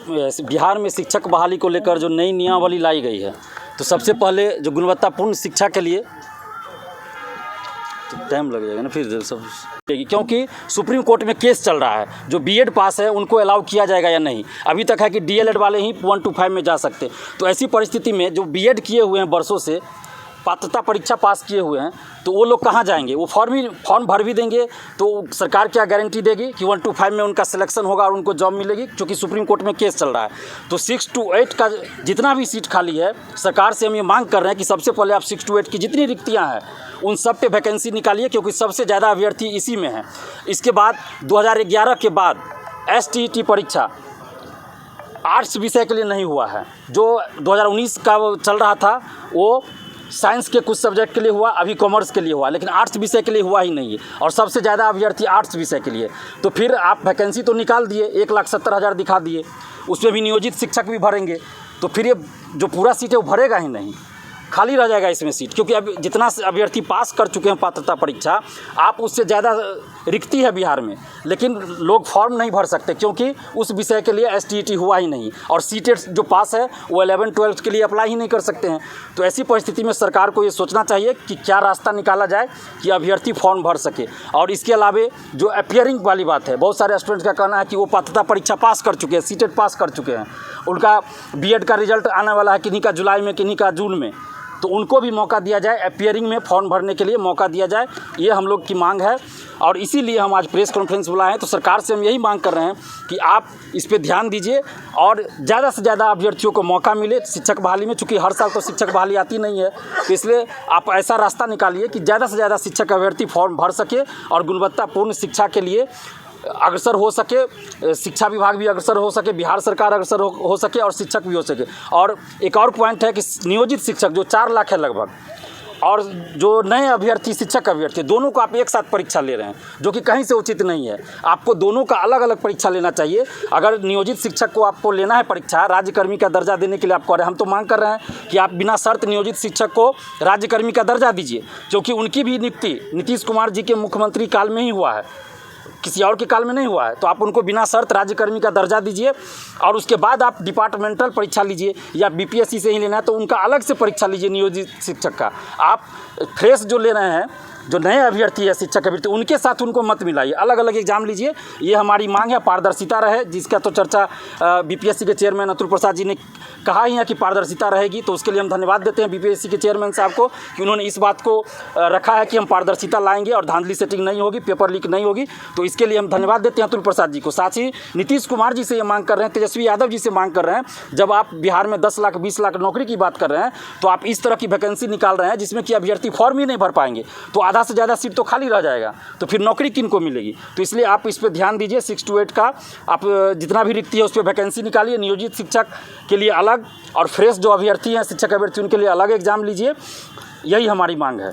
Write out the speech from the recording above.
बिहार में शिक्षक बहाली को लेकर जो नई नियमावली लाई गई है, तो सबसे पहले जो गुणवत्तापूर्ण शिक्षा के लिए तो टाइम लग जाएगा ना फिर सब, क्योंकि सुप्रीम कोर्ट में केस चल रहा है। जो बीएड पास है उनको अलाउ किया जाएगा या नहीं, अभी तक है कि डीएलएड वाले ही 1 to 5 में जा सकते। तो ऐसी परिस्थिति में जो बीएड किए हुए हैं, वर्षों से पात्रता परीक्षा पास किए हुए हैं, तो वो लोग कहाँ जाएंगे? वो फॉर्म भर भी देंगे तो सरकार क्या गारंटी देगी कि 1 to 5 में उनका सिलेक्शन होगा और उनको जॉब मिलेगी? क्योंकि सुप्रीम कोर्ट में केस चल रहा है। तो 6 to 8 का जितना भी सीट खाली है, सरकार से हम ये मांग कर रहे हैं कि सबसे पहले आप 6 to 8 की जितनी रिक्तियाँ हैं उन सब पे वैकेंसी निकालिए, क्योंकि सबसे ज़्यादा अभ्यर्थी इसी में है। इसके बाद 2011 के बाद STET परीक्षा आर्ट्स विषय के लिए नहीं हुआ है। जो 2019 का चल रहा था वो साइंस के कुछ सब्जेक्ट के लिए हुआ, अभी कॉमर्स के लिए हुआ, लेकिन आर्ट्स विषय के लिए हुआ ही नहीं है, और सबसे ज़्यादा अभ्यर्थी आर्ट्स विषय के लिए। तो फिर आप वैकेंसी तो निकाल दिए, 1,70,000 दिखा दिए, उसमें भी नियोजित शिक्षक भी भरेंगे, तो फिर ये जो पूरा सीट है वो भरेगा ही नहीं, खाली रह जाएगा इसमें सीट। क्योंकि अब जितना अभ्यर्थी पास कर चुके हैं पात्रता परीक्षा, आप उससे ज़्यादा रिक्ति है बिहार में, लेकिन लोग फॉर्म नहीं भर सकते क्योंकि उस विषय के लिए STET हुआ ही नहीं, और सीटेट जो पास है वो 11-12 के लिए अप्लाई ही नहीं कर सकते हैं। तो ऐसी परिस्थिति में सरकार को ये सोचना चाहिए कि क्या रास्ता निकाला जाए कि अभ्यर्थी फॉर्म भर सके। और इसके अलावा जो अपीयरिंग वाली बात है, बहुत सारे स्टूडेंट्स का कहना है कि वो पात्रता परीक्षा पास कर चुके हैं, सीटेट पास कर चुके हैं, उनका बीएड का रिजल्ट आने वाला है, किन्हीं का जुलाई में, किन्हीं का जून में, तो उनको भी मौका दिया जाए, अपीयरिंग में फॉर्म भरने के लिए मौका दिया जाए। ये हम लोग की मांग है, और इसीलिए हम आज प्रेस कॉन्फ्रेंस बुलाए हैं। तो सरकार से हम यही मांग कर रहे हैं कि आप इस पे ध्यान दीजिए और ज़्यादा से ज़्यादा अभ्यर्थियों को मौका मिले शिक्षक बहाली में। चूँकि हर साल तो शिक्षक बहाली आती नहीं है, तो इसलिए आप ऐसा रास्ता निकालिए कि ज़्यादा से ज़्यादा शिक्षक अभ्यर्थी फॉर्म भर सके और गुणवत्तापूर्ण शिक्षा के लिए अग्रसर हो सके, शिक्षा विभाग भी अग्रसर हो सके, बिहार सरकार अग्रसर हो सके, और शिक्षक भी हो सके। और एक और पॉइंट है कि नियोजित शिक्षक जो 4 लाख है लगभग, और जो नए अभ्यर्थी शिक्षक अभ्यर्थी, दोनों को आप एक साथ परीक्षा ले रहे हैं, जो कि कहीं से उचित नहीं है। आपको दोनों का अलग अलग परीक्षा लेना चाहिए। अगर नियोजित शिक्षक को आपको लेना है परीक्षा, राज्यकर्मी का दर्जा देने के लिए आप कह रहे हैं, हम तो मांग कर रहे हैं कि आप बिना शर्त नियोजित शिक्षक को राज्यकर्मी का दर्जा दीजिए, क्योंकि उनकी भी नियुक्ति नीतीश कुमार जी के मुख्यमंत्री काल में ही हुआ है, किसी और के काल में नहीं हुआ है। तो आप उनको बिना शर्त राज्यकर्मी का दर्जा दीजिए, और उसके बाद आप डिपार्टमेंटल परीक्षा लीजिए, या BPSC से ही लेना है तो उनका अलग से परीक्षा लीजिए नियोजित शिक्षक का। आप फ्रेश जो ले रहे हैं, जो नए अभ्यर्थी है शिक्षक अभ्यर्थी, उनके साथ उनको मत मिलाइए, अलग अलग एग्जाम लीजिए। ये हमारी मांग है, पारदर्शिता रहे, जिसका तो चर्चा BPSC के चेयरमैन अतुल प्रसाद जी ने कहा ही है कि पारदर्शिता रहेगी। तो उसके लिए हम धन्यवाद देते हैं BPSC के चेयरमैन साहब को कि उन्होंने इस बात को रखा है कि हम पारदर्शिता लाएंगे और धांधली सेटिंग नहीं होगी, पेपर लीक नहीं होगी। तो इसके लिए हम धन्यवाद देते हैं अतुल प्रसाद जी को। साथ ही नीतीश कुमार जी से ये मांग कर रहे हैं, तेजस्वी यादव जी से मांग कर रहे हैं, जब आप बिहार में 10 लाख 20 लाख नौकरी की बात कर रहे हैं, तो आप इस तरह की वैकेंसी निकाल रहे हैं जिसमें कि अभ्यर्थी फॉर्म ही नहीं भर पाएंगे, तो आधा से ज़्यादा सीट तो खाली रह जाएगा, तो फिर नौकरी किन को मिलेगी? तो इसलिए आप इस पर ध्यान दीजिए। 6 to 8 का आप जितना भी रिक्ति है उस पर वैकेंसी निकालिए, नियोजित शिक्षक के लिए अलग, और फ्रेश जो अभ्यर्थी हैं शिक्षक अभ्यर्थी उनके लिए अलग एग्जाम लीजिए। यही हमारी मांग है।